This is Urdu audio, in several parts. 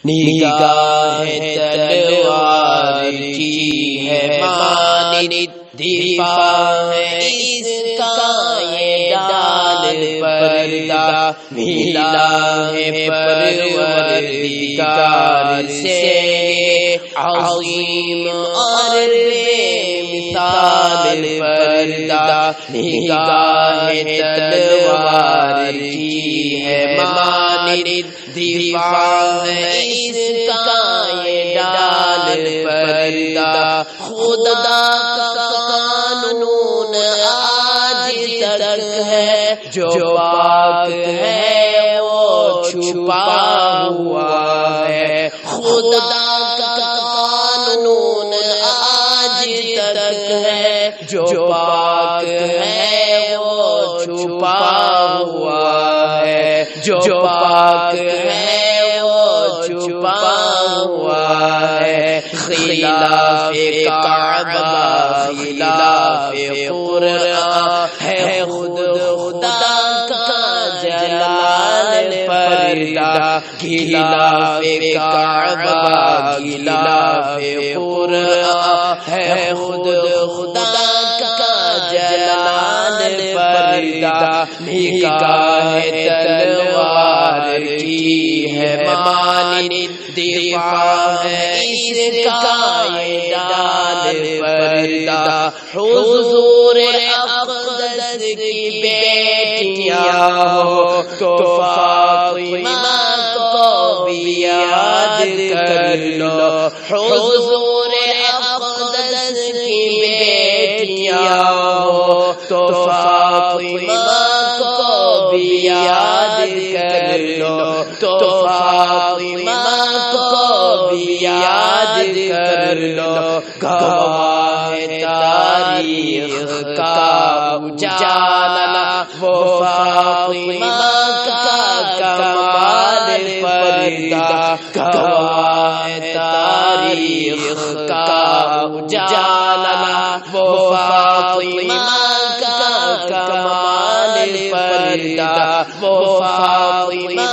نگاہ تلوار کی ہے مانند دفاع ہے اس کا یہ ڈال پردہ ملا ہے پروردگار سے عظیم اور بے مثال پردہ نگاہ تلوار کی ہے مانند دفاع ہے اس کا یہ ڈال پردہ خدا کا قانون آج تک ہے جو پاک ہے وہ چھپا ہوا ہے خدا کا قانون آج تک ہے جو پاک ہے وہ چھپا ہوا ہے جو پاک ہے وہ چھپا ہوا ہے خلاف کعبہ خلاف قرآن ہے خود خدا کا جلال پردہ خلاف کعبہ خلاف قرآن ہے خود خدا کا جلال پردہ نگاہ تلوار کی ہے مانند دفاع ہے اس کا یہ ڈال پردہ حضور اقدس کی بیٹیاں ہو تو فاطمہ کو بھی یاد کر لو حضور اقدس کی بیٹیاں ہو تو فاطمہ کو بھی یاد کر لو تو فاطمہ کو بھی یاد کر لو گواہ تاریخ کا اجالا وہ فاطمہ کا کمال پردہ گواہ تاریخ کا اجالا وہ فاطمہ کا کمال پردہ وہ فاطمہ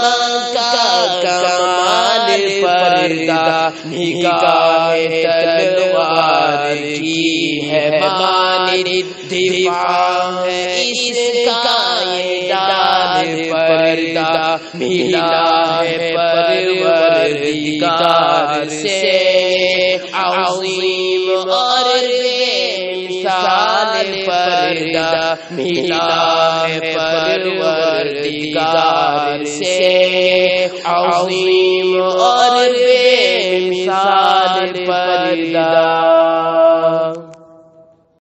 کا کمال پردہ نگاہ تلوار کی ہے مانند دفاع ہے اس کا یہ ڈال پردہ ملا ہے پروردگار سے عظیم اور بے مثال پردہ ملا ہے پروردگار سے عظیم اور بے مثال پردہ